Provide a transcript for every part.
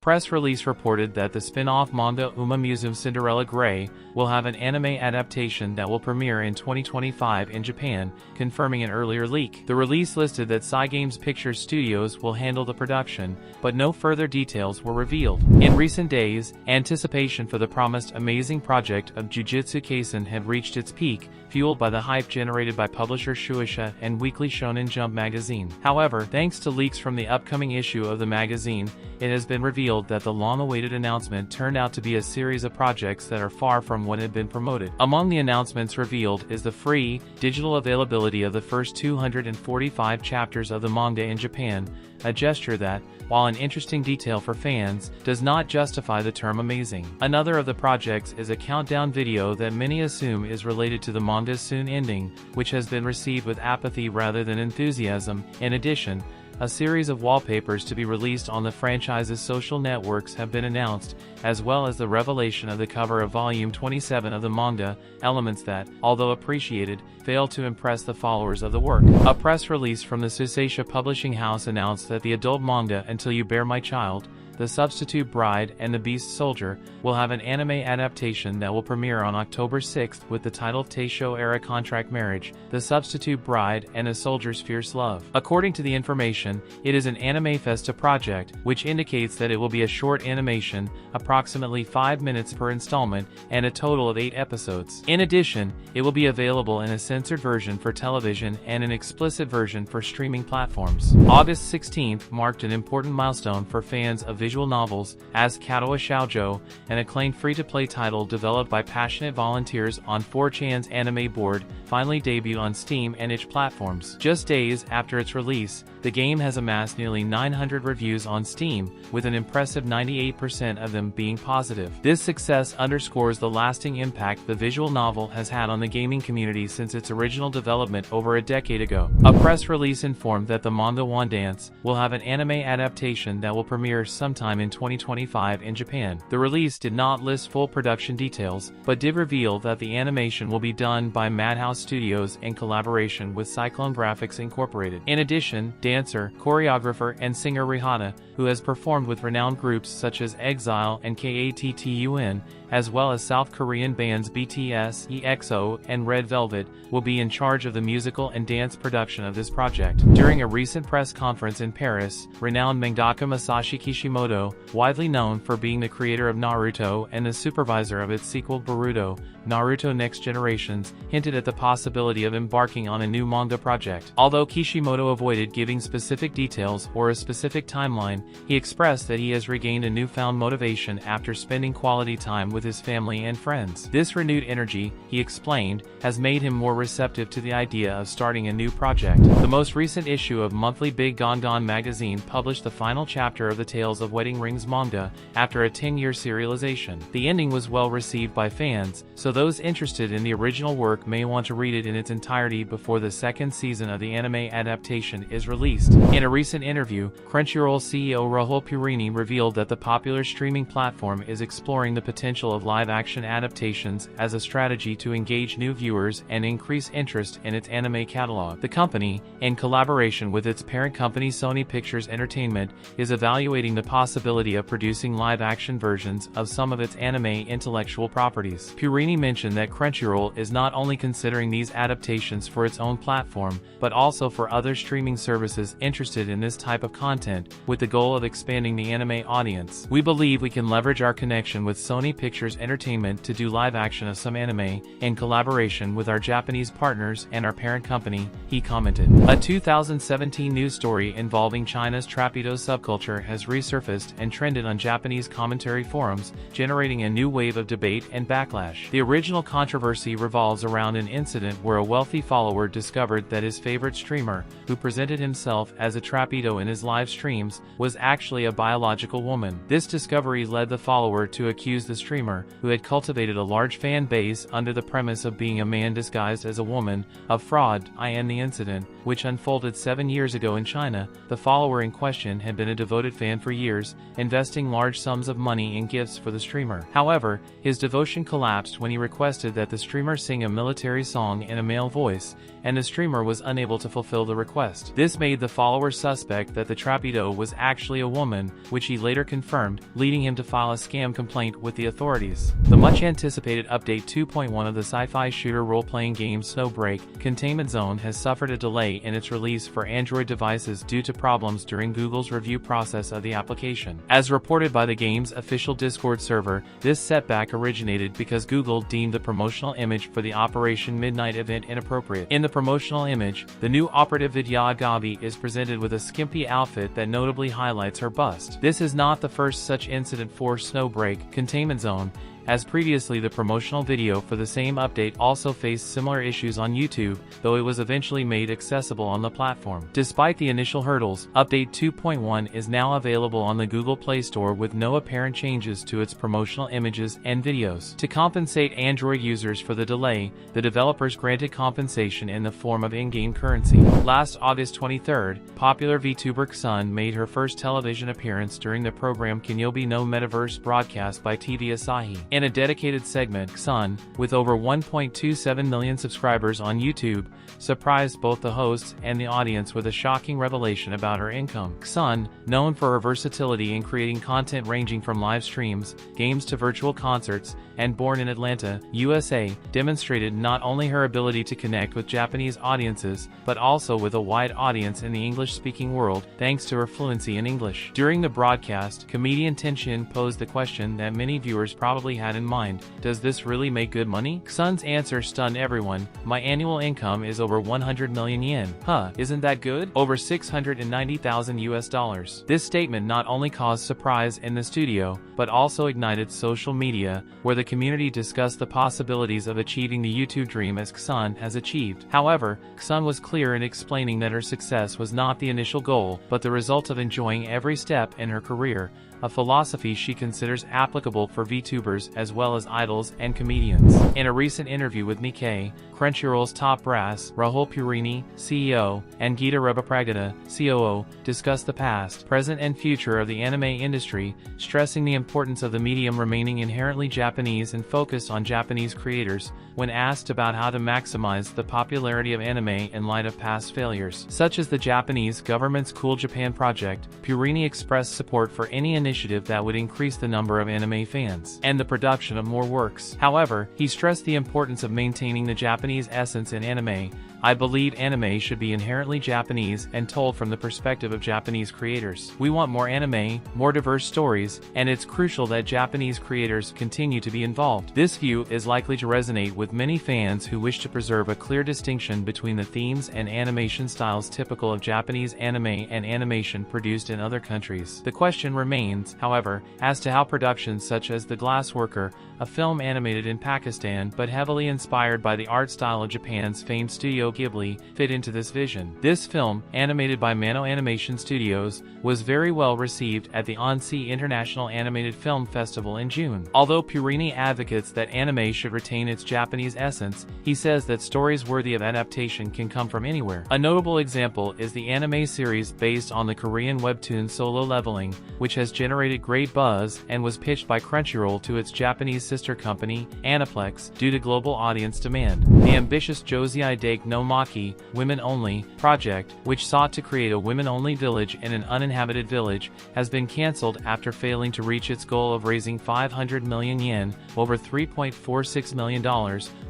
Press release reported that the spin-off manga Uma Musume Cinderella Gray will have an anime adaptation that will premiere in 2025 in Japan, confirming an earlier leak. The release listed that Cygames Pictures Studios will handle the production, but no further details were revealed. In recent days, anticipation for the promised amazing project of Jujutsu Kaisen had reached its peak, fueled by the hype generated by publisher Shueisha and Weekly Shonen Jump magazine. However, thanks to leaks from the upcoming issue of the magazine, it has been revealed that the long-awaited announcement turned out to be a series of projects that are far from what had been promoted. Among the announcements revealed is the free, digital availability of the first 245 chapters of the manga in Japan, a gesture that, while an interesting detail for fans, does not justify the term amazing. Another of the projects is a countdown video that many assume is related to the manga's soon ending, which has been received with apathy rather than enthusiasm. In addition, a series of wallpapers to be released on the franchise's social networks have been announced, as well as the revelation of the cover of Volume 27 of the manga, elements that, although appreciated, fail to impress the followers of the work. A press release from the Shueisha publishing house announced that the adult manga Until You Bear My Child, The Substitute Bride and the Beast Soldier will have an anime adaptation that will premiere on October 6th with the title Taisho-era Contract Marriage, The Substitute Bride and a Soldier's Fierce Love. According to the information, it is an Anime Festa project, which indicates that it will be a short animation, approximately 5 minutes per installment, and a total of 8 episodes. In addition, it will be available in a censored version for television and an explicit version for streaming platforms. August 16th marked an important milestone for fans of visual novels, as Katawa Shoujo, an acclaimed free-to-play title developed by passionate volunteers on 4chan's anime board, finally debuted on Steam and itch platforms. Just days after its release, the game has amassed nearly 900 reviews on Steam, with an impressive 98% of them being positive. This success underscores the lasting impact the visual novel has had on the gaming community since its original development over a decade ago. A press release informed that the manga One Dance will have an anime adaptation that will premiere sometime in 2025 in Japan. The release did not list full production details, but did reveal that the animation will be done by Madhouse Studios in collaboration with Cyclone Graphics Incorporated. In addition, dancer, choreographer, and singer Rihanna, who has performed with renowned groups such as EXILE and KATTUN, as well as South Korean bands BTS, EXO, and Red Velvet, will be in charge of the musical and dance production of this project. During a recent press conference in Paris, renowned mangaka Masashi Kishimoto, widely known for being the creator of Naruto and the supervisor of its sequel Boruto, Naruto Next Generations, hinted at the possibility of embarking on a new manga project. Although Kishimoto avoided giving specific details or a specific timeline, he expressed that he has regained a newfound motivation after spending quality time with his family and friends. This renewed energy, he explained, has made him more receptive to the idea of starting a new project. The most recent issue of monthly Big Gongon magazine published the final chapter of the Tales of Wedding Rings manga after a 10-year serialization. The ending was well received by fans, so those interested in the original work may want to read it in its entirety before the second season of the anime adaptation is released. In a recent interview, Crunchyroll CEO Rahul Purini revealed that the popular streaming platform is exploring the potential of live-action adaptations as a strategy to engage new viewers and increase interest in its anime catalog. The company, in collaboration with its parent company Sony Pictures Entertainment, is evaluating the possibility of producing live-action versions of some of its anime intellectual properties. Purini mentioned that Crunchyroll is not only considering these adaptations for its own platform, but also for other streaming services interested in this type of content, with the goal of expanding the anime audience. "We believe we can leverage our connection with Sony Pictures Entertainment to do live action of some anime, in collaboration with our Japanese partners and our parent company," he commented. A 2017 news story involving China's Trapito subculture has resurfaced and trended on Japanese commentary forums, generating a new wave of debate and backlash. The original controversy revolves around an incident where a wealthy follower discovered that his favorite streamer, who presented himself as a Trapito in his live streams, was actually a biological woman. This discovery led the follower to accuse the streamer, who had cultivated a large fan base under the premise of being a man disguised as a woman, of fraud. In the incident, which unfolded 7 years ago in China, the follower in question had been a devoted fan for years users, investing large sums of money in gifts for the streamer. However, his devotion collapsed when he requested that the streamer sing a military song in a male voice, and the streamer was unable to fulfill the request. This made the followers suspect that the Trapido was actually a woman, which he later confirmed, leading him to file a scam complaint with the authorities. The much-anticipated Update 2.1 of the sci-fi shooter role-playing game Snowbreak: Containment Zone has suffered a delay in its release for Android devices due to problems during Google's review process of the application. As reported by the game's official Discord server, this setback originated because Google deemed the promotional image for the Operation Midnight event inappropriate. In the promotional image, the new operative Vidya Gavi is presented with a skimpy outfit that notably highlights her bust. This is not the first such incident for Snowbreak: Containment Zone, as previously the promotional video for the same update also faced similar issues on YouTube, though it was eventually made accessible on the platform. Despite the initial hurdles, Update 2.1 is now available on the Google Play Store with no apparent changes to its promotional images and videos. To compensate Android users for the delay, the developers granted compensation in the form of in-game currency. Last August 23rd, popular VTuber Xun made her first television appearance during the program Kinyobi no Metaverse broadcast by TV Asahi. In a dedicated segment, Xun, with over 1.27 million subscribers on YouTube, surprised both the hosts and the audience with a shocking revelation about her income. Xun, known for her versatility in creating content ranging from live streams, games to virtual concerts, and born in Atlanta, USA, demonstrated not only her ability to connect with Japanese audiences, but also with a wide audience in the English-speaking world, thanks to her fluency in English. During the broadcast, comedian Tenshin posed the question that many viewers probably had in mind: does this really make good money? Xun's answer stunned everyone: my annual income is over 100 million yen. Huh, isn't that good? Over 690,000 US dollars. This statement not only caused surprise in the studio, but also ignited social media, where the community discussed the possibilities of achieving the YouTube dream as Xun has achieved. However, Xun was clear in explaining that her success was not the initial goal, but the result of enjoying every step in her career, a philosophy she considers applicable for VTubers as well as idols and comedians. In a recent interview with Nikkei, Crunchyroll's top brass, Rahul Purini, CEO, and Gita Rebapragada, COO, discussed the past, present and future of the anime industry, stressing the importance of the medium remaining inherently Japanese and focused on Japanese creators. When asked about how to maximize the popularity of anime in light of past failures, such as the Japanese government's Cool Japan project, Purini expressed support for any initiative that would increase the number of anime fans and the production of more works. However, he stressed the importance of maintaining the Japanese essence in anime. I believe anime should be inherently Japanese and told from the perspective of Japanese creators. We want more anime, more diverse stories, and it's crucial that Japanese creators continue to be involved. This view is likely to resonate with many fans who wish to preserve a clear distinction between the themes and animation styles typical of Japanese anime and animation produced in other countries. The question remains, however, as to how productions such as The Glass Worker, a film animated in Pakistan but heavily inspired by the art style of Japan's famed Studio Ghibli, fit into this vision. This film, animated by Mano Animation Studios, was very well received at the Annecy International Animated Film Festival in June. Although Purini advocates that anime should retain its Japanese essence, he says that stories worthy of adaptation can come from anywhere. A notable example is the anime series based on the Korean webtoon Solo Leveling, which has generated great buzz and was pitched by Crunchyroll to its Japanese sister company, Aniplex, due to global audience demand. The ambitious Josei Dake no Maki, Women Only, project, which sought to create a women-only village in an uninhabited village, has been cancelled after failing to reach its goal of raising 500 million yen, over $3.46 million,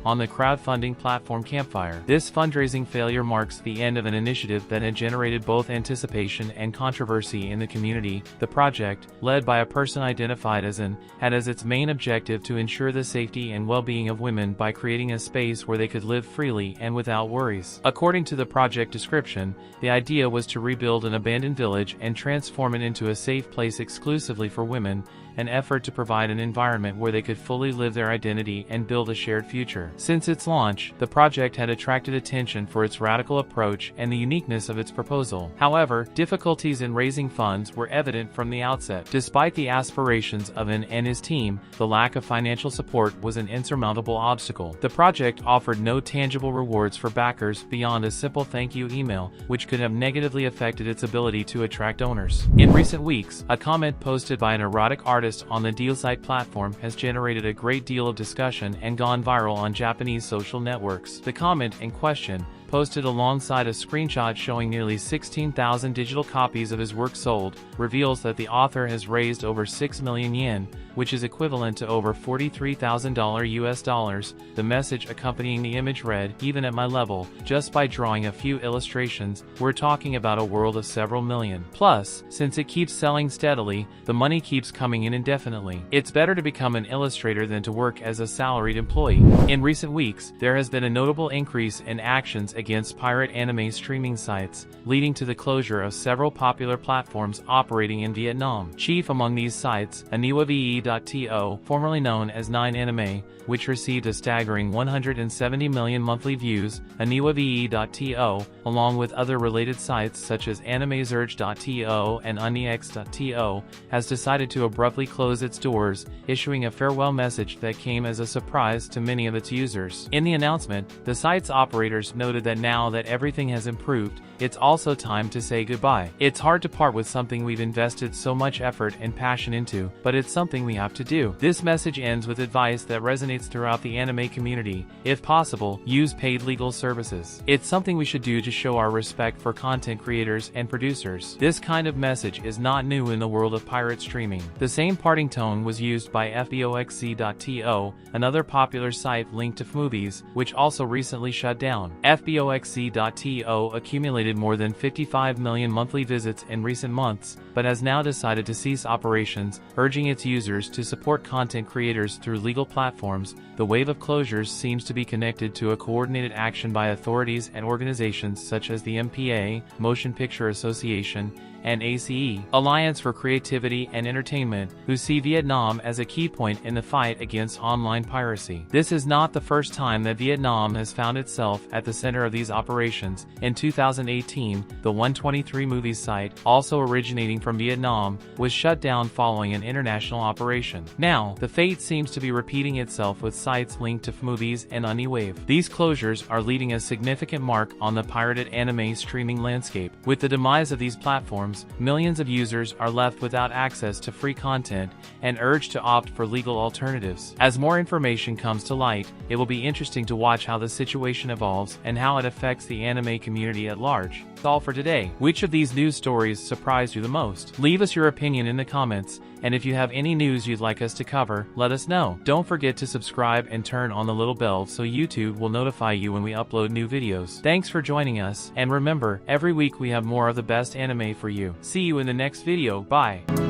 on the crowdfunding platform Campfire. This fundraising failure marks the end of an initiative that had generated both anticipation and controversy in the community. The project, led by a person identified as an, had as its main objective to ensure the safety and well-being of women by creating a space where they could live freely and without worries. According to the project description, the idea was to rebuild an abandoned village and transform it into a safe place exclusively for women, an effort to provide an environment where they could fully live their identity and build a shared future. Since its launch, the project had attracted attention for its radical approach and the uniqueness of its proposal. However, difficulties in raising funds were evident from the outset. Despite the aspirations of An and his team, the lack of financial support was an insurmountable obstacle. The project offered no tangible rewards for backers backers beyond a simple thank you email, which could have negatively affected its ability to attract owners. In recent weeks, a comment posted by an erotic artist on the DLsite platform has generated a great deal of discussion and gone viral on Japanese social networks. The comment in question, posted alongside a screenshot showing nearly 16,000 digital copies of his work sold, reveals that the author has raised over 6 million yen, which is equivalent to over $43,000 US dollars. The message accompanying the image read, "Even at my level, just by drawing a few illustrations, we're talking about a world of several million. Plus, since it keeps selling steadily, the money keeps coming in indefinitely. It's better to become an illustrator than to work as a salaried employee." In recent weeks, there has been a notable increase in actions against pirate anime streaming sites, leading to the closure of several popular platforms operating in Vietnam. Chief among these sites, aniwave.to, formerly known as 9anime, which received a staggering 170 million monthly views. aniwave.to, along with other related sites such as animezurge.to and unix.to, has decided to abruptly close its doors, issuing a farewell message that came as a surprise to many of its users. In the announcement, the site's operators noted that now that everything has improved, it's also time to say goodbye. It's hard to part with something we've invested so much effort and passion into, but it's something we have to do. This message ends with advice that resonates throughout the anime community. If possible, use paid legal services. It's something we should do to show our respect for content creators and producers. This kind of message is not new in the world of pirate streaming. The same parting tone was used by fboxc.to, another popular site linked to movies, which also recently shut down. fboxc.to accumulated more than 55 million monthly visits in recent months, but has now decided to cease operations, urging its users to support content creators through legal platforms. The wave of closures seems to be connected to a coordinated action by authorities and organizations such as the MPA, Motion Picture Association, and ACE, Alliance for Creativity and Entertainment, who see Vietnam as a key point in the fight against online piracy. This is not the first time that Vietnam has found itself at the center of these operations. In 2018, the 123 Movies site, also originating from Vietnam, was shut down following an international operation. Now, the fate seems to be repeating itself with sites linked to movies and Aniwave. These closures are leaving a significant mark on the pirated anime streaming landscape. With the demise of these platforms, millions of users are left without access to free content and urged to opt for legal alternatives. As more information comes to light, it will be interesting to watch how the situation evolves and how it affects the anime community at large. That's all for today. Which of these news stories surprised you the most? Leave us your opinion in the comments, and if you have any news you'd like us to cover, let us know. Don't forget to subscribe and turn on the little bell so YouTube will notify you when we upload new videos. Thanks for joining us, and remember, every week we have more of the best anime for you. See you in the next video. Bye.